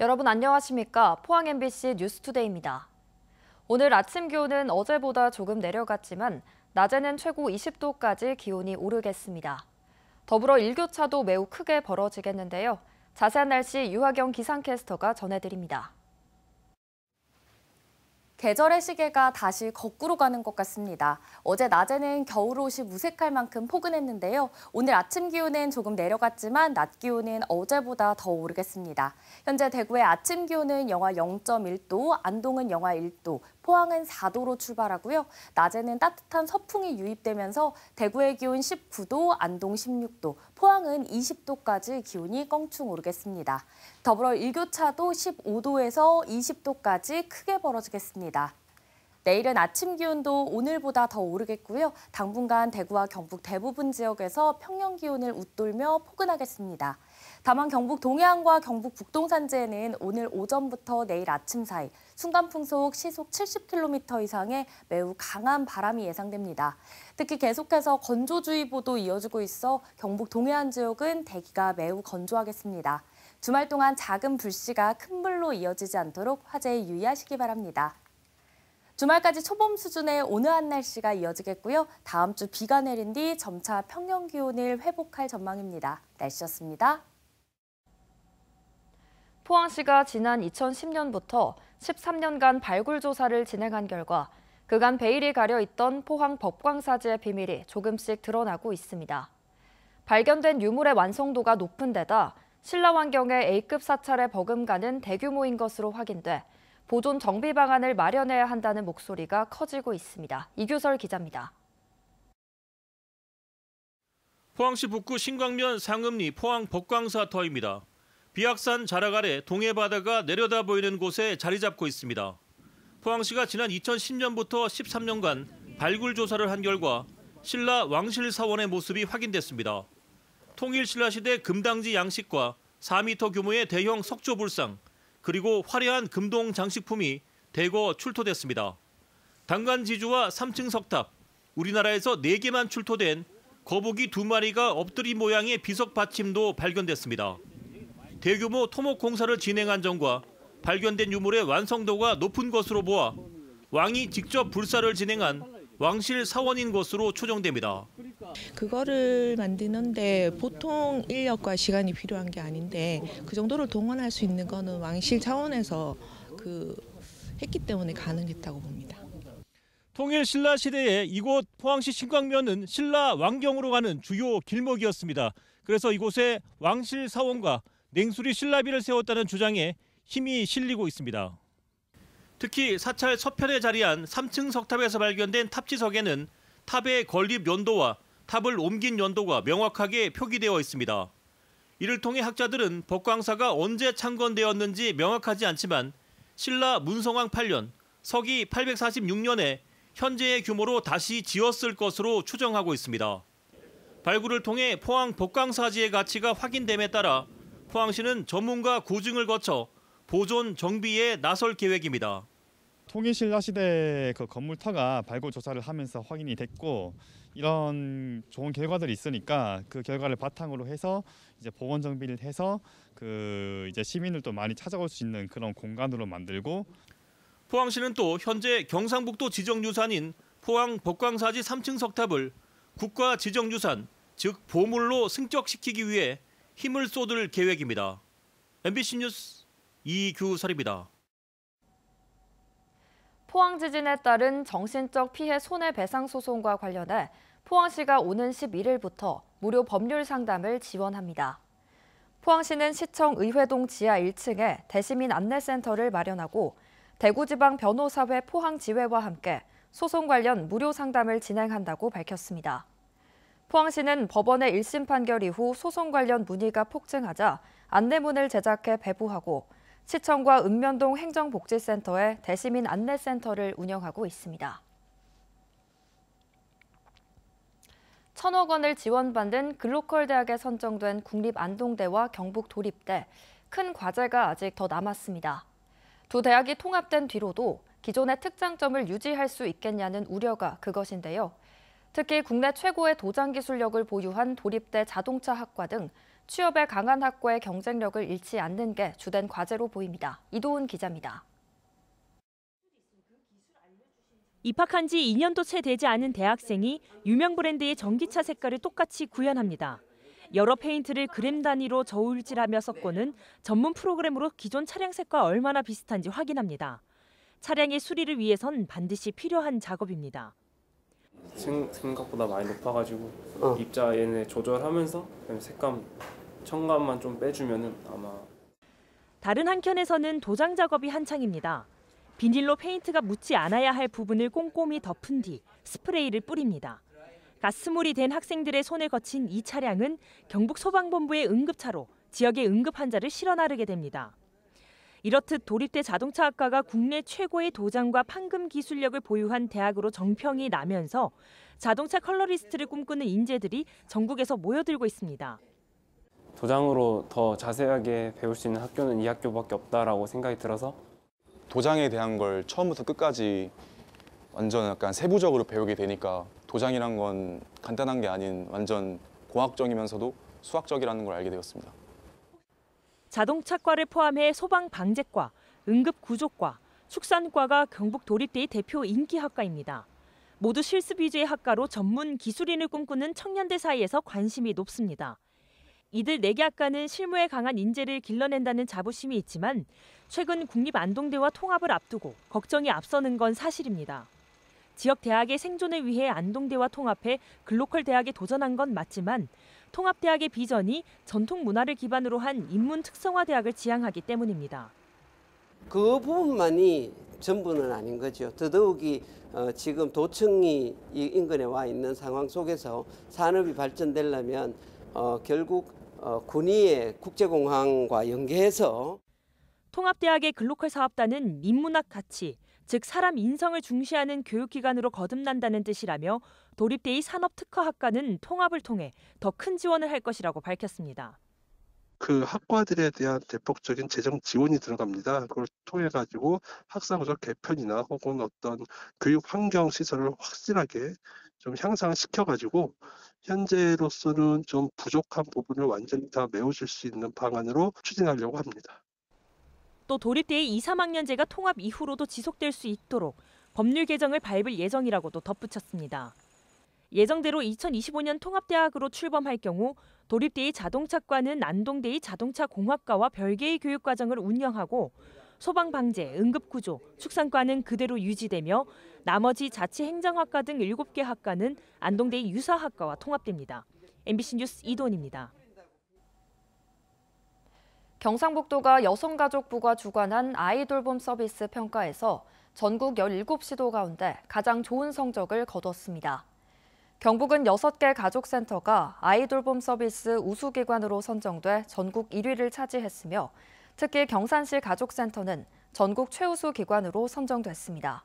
여러분 안녕하십니까? 포항 MBC 뉴스투데이입니다. 오늘 아침 기온은 어제보다 조금 내려갔지만 낮에는 최고 20도까지 기온이 오르겠습니다. 더불어 일교차도 매우 크게 벌어지겠는데요. 자세한 날씨 유하경 기상캐스터가 전해드립니다. 계절의 시계가 다시 거꾸로 가는 것 같습니다. 어제 낮에는 겨울옷이 무색할 만큼 포근했는데요. 오늘 아침 기온은 조금 내려갔지만 낮 기온은 어제보다 더 오르겠습니다. 현재 대구의 아침 기온은 영하 0.1도, 안동은 영하 1도, 포항은 4도로 출발하고요. 낮에는 따뜻한 서풍이 유입되면서 대구의 기온 19도, 안동 16도, 포항은 20도까지 기온이 껑충 오르겠습니다. 더불어 일교차도 15도에서 20도까지 크게 벌어지겠습니다. 내일은 아침 기온도 오늘보다 더 오르겠고요. 당분간 대구와 경북 대부분 지역에서 평년 기온을 웃돌며 포근하겠습니다. 다만 경북 동해안과 경북 북동산지에는 오늘 오전부터 내일 아침 사이 순간풍속 시속 70km 이상의 매우 강한 바람이 예상됩니다. 특히 계속해서 건조주의보도 이어지고 있어 경북 동해안 지역은 대기가 매우 건조하겠습니다. 주말 동안 작은 불씨가 큰 불로 이어지지 않도록 화재에 유의하시기 바랍니다. 주말까지 초봄 수준의 온화한 날씨가 이어지겠고요. 다음 주 비가 내린 뒤 점차 평년 기온을 회복할 전망입니다. 날씨였습니다. 포항시가 지난 2010년부터 13년간 발굴 조사를 진행한 결과 그간 베일이 가려 있던 포항 법광사지의 비밀이 조금씩 드러나고 있습니다. 발견된 유물의 완성도가 높은 데다 신라 환경에 A급 사찰에 버금가는 대규모인 것으로 확인돼 보존 정비 방안을 마련해야 한다는 목소리가 커지고 있습니다. 이규설 기자입니다. 포항시 북구 신광면 상읍리 포항 법광사터입니다. 비악산 자락 아래 동해바다가 내려다 보이는 곳에 자리 잡고 있습니다. 포항시가 지난 2010년부터 13년간 발굴 조사를 한 결과 신라 왕실사원의 모습이 확인됐습니다. 통일신라시대 금당지 양식과 4m 규모의 대형 석조불상, 그리고 화려한 금동 장식품이 대거 출토됐습니다. 당간지주와 3층 석탑, 우리나라에서 4개만 출토된 거북이 2마리가 엎드린 모양의 비석 받침도 발견됐습니다. 대규모 토목 공사를 진행한 점과 발견된 유물의 완성도가 높은 것으로 보아 왕이 직접 불사를 진행한 왕실 사원인 것으로 추정됩니다. 그거를 만드는데 보통 인력과 시간이 필요한 게 아닌데 그 정도를 동원할 수 있는 거는 왕실 차원에서 했기 때문에 가능했다고 봅니다. 통일 신라 시대에 이곳 포항시 신광면은 신라 왕경으로 가는 주요 길목이었습니다. 그래서 이곳에 왕실 사원과 냉수리 신라비를 세웠다는 주장에 힘이 실리고 있습니다. 특히 사찰 서편에 자리한 3층 석탑에서 발견된 탑지석에는 탑의 건립 연도와 탑을 옮긴 연도가 명확하게 표기되어 있습니다. 이를 통해 학자들은 법광사가 언제 창건되었는지 명확하지 않지만 신라 문성왕 8년, 서기 846년에 현재의 규모로 다시 지었을 것으로 추정하고 있습니다. 발굴을 통해 포항 법광사지의 가치가 확인됨에 따라 포항시는 전문가 구증을 거쳐 보존 정비에 나설 계획입니다. 통일신라 시대 그 건물터가 발굴 조사를 하면서 확인이 됐고 이런 좋은 결과들이 있으니까 그 결과를 바탕으로 해서 이제 복원 정비를 해서 이제 시민들도 많이 찾아올 수 있는 그런 공간으로 만들고 포항시는 또 현재 경상북도 지정유산인 포항 법광사지 3층 석탑을 국가 지정유산, 즉 보물로 승격시키기 위해 힘을 쏟을 계획입니다. MBC 뉴스 이규설입니다. 포항 지진에 따른 정신적 피해 손해배상 소송과 관련해 포항시가 오는 11일부터 무료 법률 상담을 지원합니다. 포항시는 시청 의회동 지하 1층에 대시민 안내센터를 마련하고 대구지방변호사회 포항지회와 함께 소송 관련 무료 상담을 진행한다고 밝혔습니다. 포항시는 법원의 1심 판결 이후 소송 관련 문의가 폭증하자 안내문을 제작해 배부하고 시청과 읍면동 행정복지센터에 대시민 안내센터를 운영하고 있습니다. 1,000억 원을 지원받은 글로컬 대학에 선정된 국립안동대와 경북도립대, 큰 과제가 아직 더 남았습니다. 두 대학이 통합된 뒤로도 기존의 특장점을 유지할 수 있겠냐는 우려가 그것인데요. 특히 국내 최고의 도장 기술력을 보유한 도립대 자동차 학과 등 취업에 강한 학과의 경쟁력을 잃지 않는 게 주된 과제로 보입니다. 이도훈 기자입니다. 입학한 지 2년도 채 되지 않은 대학생이 유명 브랜드의 전기차 색깔을 똑같이 구현합니다. 여러 페인트를 그램 단위로 저울질하며 섞고는 전문 프로그램으로 기존 차량 색과 얼마나 비슷한지 확인합니다. 차량의 수리를 위해선 반드시 필요한 작업입니다. 생각보다 많이 높아가지고 입자 얘네 조절하면서 색감, 첨감만 좀 빼주면은 아마. 다른 한켠에서는 도장 작업이 한창입니다. 비닐로 페인트가 묻지 않아야 할 부분을 꼼꼼히 덮은 뒤 스프레이를 뿌립니다. 가스물이 된 학생들의 손을 거친 이 차량은 경북 소방본부의 응급차로 지역의 응급 환자를 실어 나르게 됩니다. 이렇듯 도립대 자동차학과가 국내 최고의 도장과 판금 기술력을 보유한 대학으로 정평이 나면서 자동차 컬러리스트를 꿈꾸는 인재들이 전국에서 모여들고 있습니다. 도장으로 더 자세하게 배울 수 있는 학교는 이 학교밖에 없다라고 생각이 들어서 도장에 대한 걸 처음부터 끝까지 완전 약간 세부적으로 배우게 되니까 도장이란 건 간단한 게 아닌 완전 공학적이면서도 수학적이라는 걸 알게 되었습니다. 자동차과를 포함해 소방방재과, 응급구조과, 축산과가 경북 도립대의 대표 인기 학과입니다. 모두 실습 위주의 학과로 전문 기술인을 꿈꾸는 청년들 사이에서 관심이 높습니다. 이들 4개 학과는 실무에 강한 인재를 길러낸다는 자부심이 있지만 최근 국립안동대와 통합을 앞두고 걱정이 앞서는 건 사실입니다. 지역 대학의 생존을 위해 안동대와 통합해 글로컬 대학에 도전한 건 맞지만 통합대학의 비전이 전통 문화를 기반으로 한 인문 특성화 대학을 지향하기 때문입니다. 그 부분만이 전부는 아닌 거죠. 더더욱이 지금 도청이 인근에 와 있는 상황 속에서 산업이 발전되려면 결국 군위의 국제공항과 연계해서 통합대학의 글로컬 사업단은 인문학 가치, 즉 사람 인성을 중시하는 교육기관으로 거듭난다는 뜻이라며 도립대의 산업특화학과는 통합을 통해 더 큰 지원을 할 것이라고 밝혔습니다. 그 학과들에 대한 대폭적인 재정 지원이 들어갑니다. 그걸 통해 가지고 학사구조 개편이나 혹은 어떤 교육 환경 시설을 확실하게 좀 향상시켜 가지고 현재로서는 좀 부족한 부분을 완전히 다 메워줄 수 있는 방안으로 추진하려고 합니다. 또 도립대의 2, 3학년제가 통합 이후로도 지속될 수 있도록 법률 개정을 밟을 예정이라고도 덧붙였습니다. 예정대로 2025년 통합대학으로 출범할 경우 도립대의 자동차과는 안동대의 자동차공학과와 별개의 교육과정을 운영하고 소방방재, 응급구조, 축산과는 그대로 유지되며 나머지 자치행정학과 등 7개 학과는 안동대의 유사학과와 통합됩니다. MBC 뉴스 이도훈입니다. 경상북도가 여성가족부가 주관한 아이돌봄 서비스 평가에서 전국 17시도 가운데 가장 좋은 성적을 거뒀습니다. 경북은 6개 가족센터가 아이돌봄 서비스 우수기관으로 선정돼 전국 1위를 차지했으며 특히 경산시 가족센터는 전국 최우수 기관으로 선정됐습니다.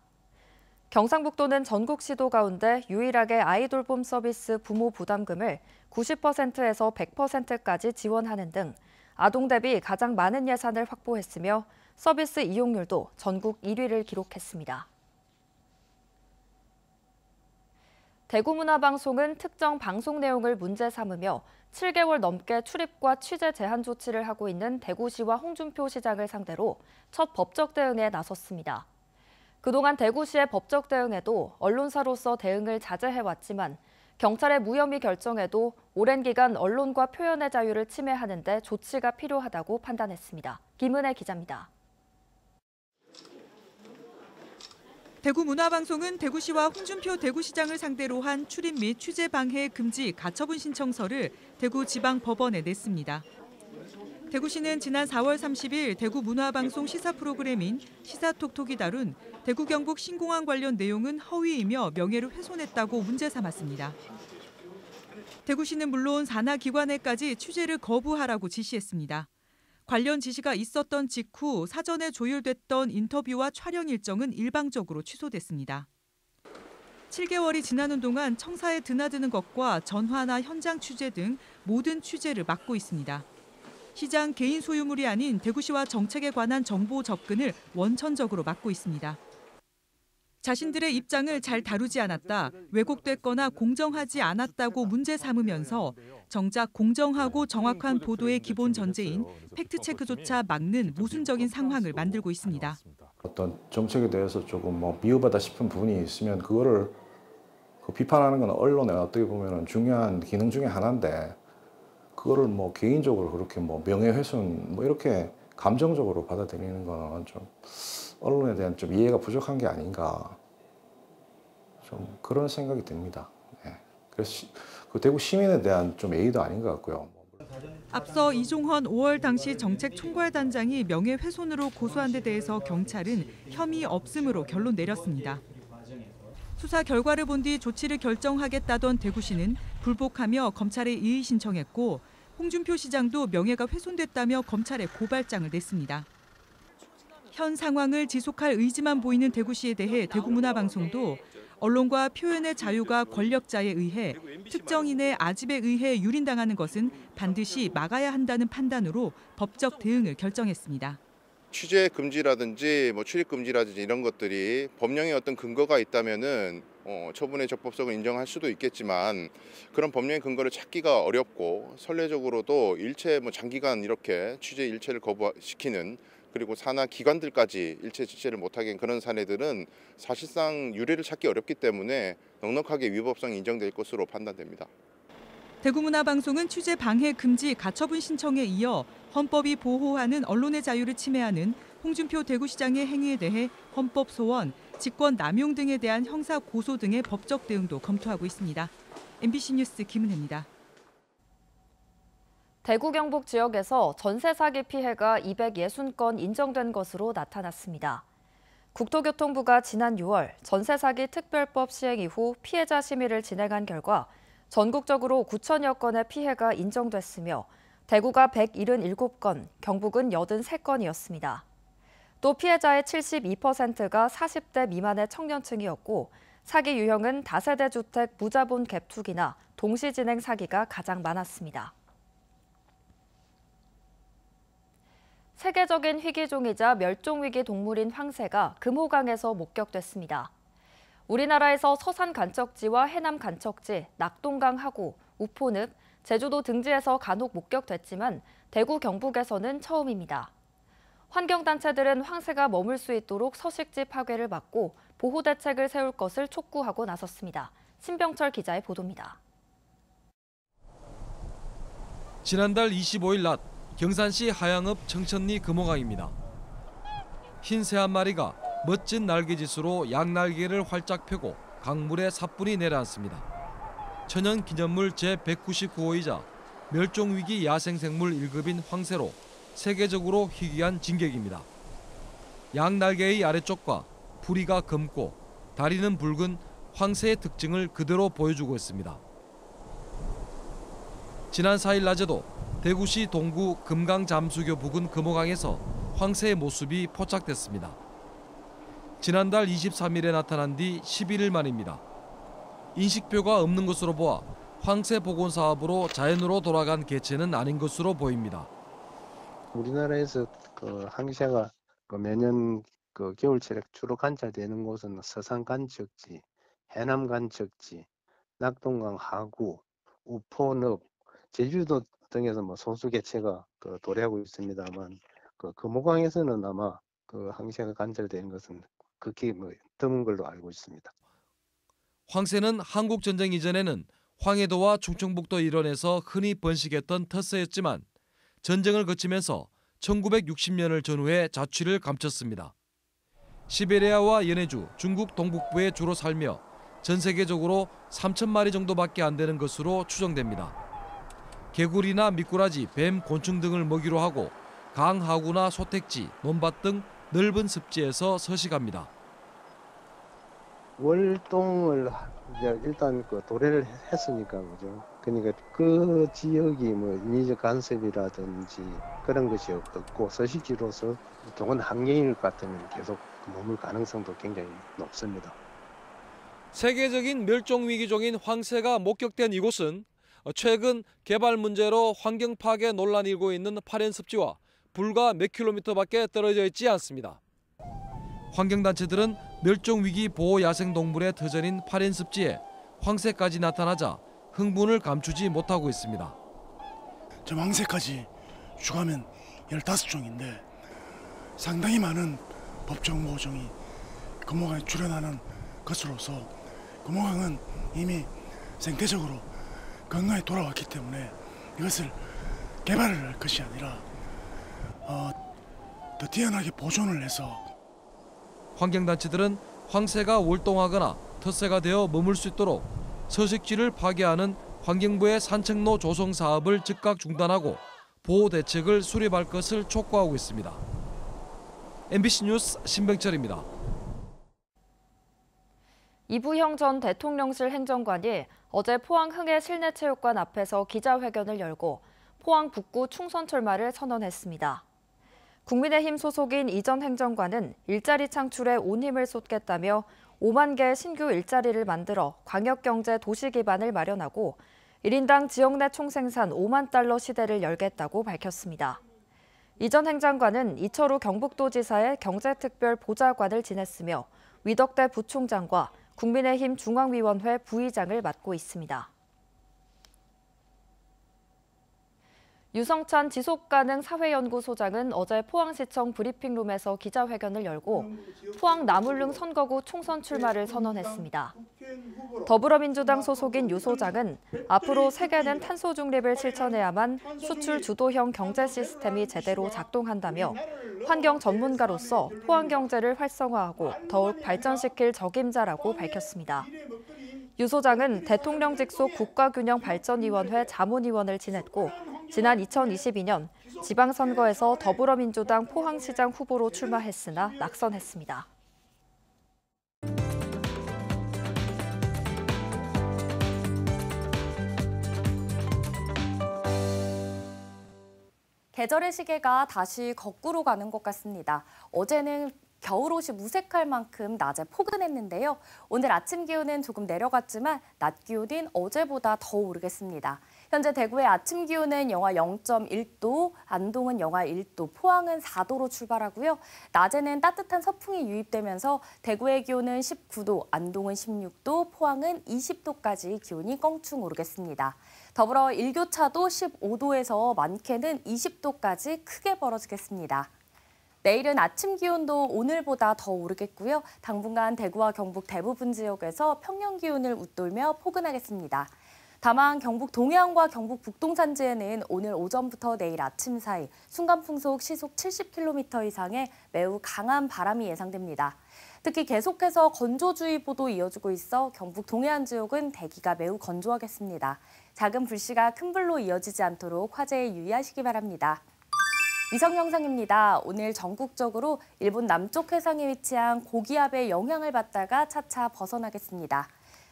경상북도는 전국 시도 가운데 유일하게 아이돌봄 서비스 부모 부담금을 90%에서 100%까지 지원하는 등 아동 대비 가장 많은 예산을 확보했으며 서비스 이용률도 전국 1위를 기록했습니다. 대구문화방송은 특정 방송 내용을 문제 삼으며 7개월 넘게 출입과 취재 제한 조치를 하고 있는 대구시와 홍준표 시장을 상대로 첫 법적 대응에 나섰습니다. 그동안 대구시의 법적 대응에도 언론사로서 대응을 자제해왔지만 경찰의 무혐의 결정에도 오랜 기간 언론과 표현의 자유를 침해하는 데 조치가 필요하다고 판단했습니다. 김은혜 기자입니다. 대구문화방송은 대구시와 홍준표 대구시장을 상대로 한 출입 및 취재 방해 금지 가처분 신청서를 대구지방법원에 냈습니다. 대구시는 지난 4월 30일 대구문화방송 시사 프로그램인 시사톡톡이 다룬 대구 경북 신공항 관련 내용은 허위이며 명예를 훼손했다고 문제 삼았습니다. 대구시는 물론 산하기관에까지 취재를 거부하라고 지시했습니다. 관련 지시가 있었던 직후 사전에 조율됐던 인터뷰와 촬영 일정은 일방적으로 취소됐습니다. 7개월이 지나는 동안 청사에 드나드는 것과 전화나 현장 취재 등 모든 취재를 막고 있습니다. 시장 개인 소유물이 아닌 대구시와 정책에 관한 정보 접근을 원천적으로 막고 있습니다. 자신들의 입장을 잘 다루지 않았다, 왜곡됐거나 공정하지 않았다고 문제 삼으면서 정작 공정하고 정확한 보도의 기본 전제인 팩트체크조차 막는 모순적인 상황을 만들고 있습니다. 어떤 정책에 대해서 조금 미흡하다 싶은 부분이 있으면 그거를 비판하는 건 언론의 어떻게 보면 중요한 기능 중에 하나인데 그거를 개인적으로 그렇게 명예훼손 이렇게 감정적으로 받아들이는 건 좀 언론에 대한 좀 이해가 부족한 게 아닌가 좀 그런 생각이 듭니다. 네. 그래서 그 대구 시민에 대한 좀 예의도 아닌 것 같고요. 앞서 이종헌 5월 당시 정책총괄단장이 명예훼손으로 고소한 데 대해서 경찰은 혐의 없음으로 결론 내렸습니다. 수사 결과를 본 뒤 조치를 결정하겠다던 대구시는 불복하며 검찰에 이의 신청했고 홍준표 시장도 명예가 훼손됐다며 검찰에 고발장을 냈습니다. 현 상황을 지속할 의지만 보이는 대구시에 대해 대구문화방송도 언론과 표현의 자유가 권력자에 의해 특정인의 아집에 의해 유린당하는 것은 반드시 막아야 한다는 판단으로 법적 대응을 결정했습니다. 취재 금지라든지 출입 금지라든지 이런 것들이 법령에 어떤 근거가 있다면은 처분의 적법성을 인정할 수도 있겠지만 그런 법령의 근거를 찾기가 어렵고 선례적으로도 일체 장기간 이렇게 취재 일체를 거부시키는 그리고 산하 기관들까지 일체 취재를 못하게 한 그런 사례들은 사실상 유례를 찾기 어렵기 때문에 넉넉하게 위법성이 인정될 것으로 판단됩니다. 대구문화방송은 취재 방해 금지 가처분 신청에 이어 헌법이 보호하는 언론의 자유를 침해하는 홍준표 대구시장의 행위에 대해 헌법 소원, 직권 남용 등에 대한 형사 고소 등의 법적 대응도 검토하고 있습니다. MBC 뉴스 김은혜입니다. 대구 경북 지역에서 전세 사기 피해가 260건 인정된 것으로 나타났습니다. 국토교통부가 지난 6월 전세 사기 특별법 시행 이후 피해자 심의를 진행한 결과 전국적으로 9천여 건의 피해가 인정됐으며 대구가 177건, 경북은 83건이었습니다. 또 피해자의 72%가 40대 미만의 청년층이었고 사기 유형은 다세대 주택 무자본 갭 투기나 동시진행 사기가 가장 많았습니다. 세계적인 희귀종이자 멸종위기 동물인 황새가 금호강에서 목격됐습니다. 우리나라에서 서산 간척지와 해남 간척지, 낙동강 하구, 우포늪, 제주도 등지에서 간혹 목격됐지만 대구 경북에서는 처음입니다. 환경단체들은 황새가 머물 수 있도록 서식지 파괴를 막고 보호 대책을 세울 것을 촉구하고 나섰습니다. 신병철 기자의 보도입니다. 지난달 25일 낮 경산시 하양읍 청천리 금호강입니다. 흰 새 한 마리가 멋진 날개짓으로 양날개를 활짝 펴고 강물에 사뿐히 내려앉습니다. 천연기념물 제199호이자 멸종위기 야생생물 1급인 황새로 세계적으로 희귀한 진격입니다. 양날개의 아래쪽과 부리가 검고 다리는 붉은 황새의 특징을 그대로 보여주고 있습니다. 지난 4일 낮에도 대구시 동구 금강잠수교 부근 금호강에서 황새의 모습이 포착됐습니다. 지난달 23일에 나타난 뒤 11일 만입니다. 인식표가 없는 것으로 보아 황새 복원 사업으로 자연으로 돌아간 개체는 아닌 것으로 보입니다. 우리나라에서 황새가 매년 겨울철에 주로 관찰되는 곳은 서산 간척지, 해남 간척지, 낙동강 하구, 우포늪, 제주도 등에서 소수 개체가 도래하고 있습니다만 금호강에서는 아마 황새가 관찰되는 것은 극히 드문 걸로 알고 있습니다. 황새는 한국 전쟁 이전에는 황해도와 충청북도 일원에서 흔히 번식했던特色였지만 전쟁을 거치면서 1960년을 전후해 자취를 감췄습니다. 시베리아와 연해주, 중국 동북부에 주로 살며 전 세계적으로 3,000마리 정도밖에 안 되는 것으로 추정됩니다. 개구리나 미꾸라지, 뱀, 곤충 등을 먹이로 하고 강 하구나 소택지, 논밭 등 넓은 습지에서 서식합니다. 월동을 일단 도래를 했으니까 그죠. 그러니까 그 지역이 인위적 간섭이라든지 그런 것이 없고 서식지로서 동원 환경일 것 같으면 계속 머물 가능성도 굉장히 높습니다. 세계적인 멸종위기종인 황새가 목격된 이곳은 최근 개발 문제로 환경 파괴 논란이 일고 있는 파련 습지와 불과 몇 킬로미터밖에 떨어져 있지 않습니다. 환경단체들은 멸종위기 보호 야생동물의 터전인 파랜습지에 황새까지 나타나자 흥분을 감추지 못하고 있습니다. 저 황새까지 추가하면 15종인데 상당히 많은 법정 보호종이 금호강에 출현하는 것으로서 금호강은 이미 생태적으로 건강에 돌아왔기 때문에 이것을 개발을 할 것이 아니라 더 뛰어나게 보존을 해서 환경단체들은 황새가 월동하거나 텃새가 되어 머물 수 있도록 서식지를 파괴하는 환경부의 산책로 조성 사업을 즉각 중단하고 보호 대책을 수립할 것을 촉구하고 있습니다. MBC 뉴스 신병철입니다. 이부형 전 대통령실 행정관이 어제 포항 흥해 실내체육관 앞에서 기자회견을 열고 포항 북구 충선 출마를 선언했습니다. 국민의힘 소속인 이 전 행정관은 일자리 창출에 온 힘을 쏟겠다며 5만 개의 신규 일자리를 만들어 광역경제 도시 기반을 마련하고 1인당 지역 내 총생산 5만 달러 시대를 열겠다고 밝혔습니다. 이 전 행정관은 이철우 경북도지사의 경제특별 보좌관을 지냈으며 위덕대 부총장과 국민의힘 중앙위원회 부의장을 맡고 있습니다. 유성찬 지속가능 사회연구소장은 어제 포항시청 브리핑룸에서 기자회견을 열고 포항 남울릉 선거구 총선 출마를 선언했습니다. 더불어민주당 소속인 유 소장은 앞으로 세계는 탄소 중립을 실천해야만 수출 주도형 경제 시스템이 제대로 작동한다며 환경 전문가로서 포항 경제를 활성화하고 더욱 발전시킬 적임자라고 밝혔습니다. 유 소장은 대통령 직속 국가균형발전위원회 자문위원을 지냈고 지난 2022년 지방선거에서 더불어민주당 포항시장 후보로 출마했으나 낙선했습니다. 계절의 시계가 다시 거꾸로 가는 것 같습니다. 어제는 겨울옷이 무색할 만큼 낮에 포근했는데요. 오늘 아침 기온은 조금 내려갔지만 낮 기온은 어제보다 더 오르겠습니다. 현재 대구의 아침 기온은 영하 0.1도, 안동은 영하 1도, 포항은 4도로 출발하고요. 낮에는 따뜻한 서풍이 유입되면서 대구의 기온은 19도, 안동은 16도, 포항은 20도까지 기온이 껑충 오르겠습니다. 더불어 일교차도 15도에서 많게는 20도까지 크게 벌어지겠습니다. 내일은 아침 기온도 오늘보다 더 오르겠고요. 당분간 대구와 경북 대부분 지역에서 평년 기온을 웃돌며 포근하겠습니다. 다만 경북 동해안과 경북 북동산지에는 오늘 오전부터 내일 아침 사이 순간풍속 시속 70km 이상의 매우 강한 바람이 예상됩니다. 특히 계속해서 건조주의보도 이어지고 있어 경북 동해안 지역은 대기가 매우 건조하겠습니다. 작은 불씨가 큰 불로 이어지지 않도록 화재에 유의하시기 바랍니다. 위성 영상입니다. 오늘 전국적으로 일본 남쪽 해상에 위치한 고기압의 영향을 받다가 차차 벗어나겠습니다.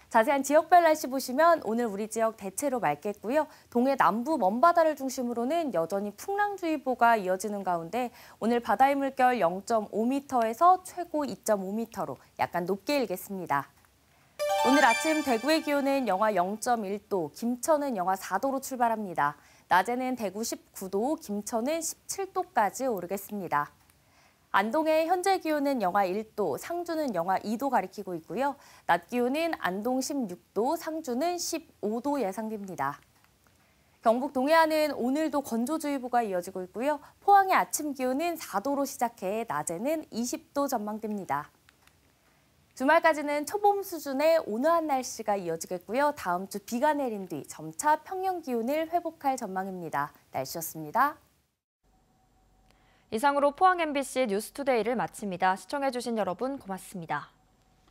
자세한 지역별 날씨 보시면 오늘 우리 지역 대체로 맑겠고요. 동해 남부 먼바다를 중심으로는 여전히 풍랑주의보가 이어지는 가운데 오늘 바다의 물결 0.5m에서 최고 2.5m로 약간 높게 일겠습니다. 오늘 아침 대구의 기온은 영하 0.1도, 김천은 영하 4도로 출발합니다. 낮에는 대구 19도, 김천은 17도까지 오르겠습니다. 안동의 현재 기온은 영하 1도, 상주는 영하 2도 가리키고 있고요. 낮 기온은 안동 16도, 상주는 15도 예상됩니다. 경북 동해안은 오늘도 건조주의보가 이어지고 있고요. 포항의 아침 기온은 4도로 시작해 낮에는 20도 전망됩니다. 주말까지는 초봄 수준의 온화한 날씨가 이어지겠고요. 다음 주 비가 내린 뒤 점차 평년 기온을 회복할 전망입니다. 날씨였습니다. 이상으로 포항 MBC 뉴스투데이를 마칩니다. 시청해주신 여러분 고맙습니다.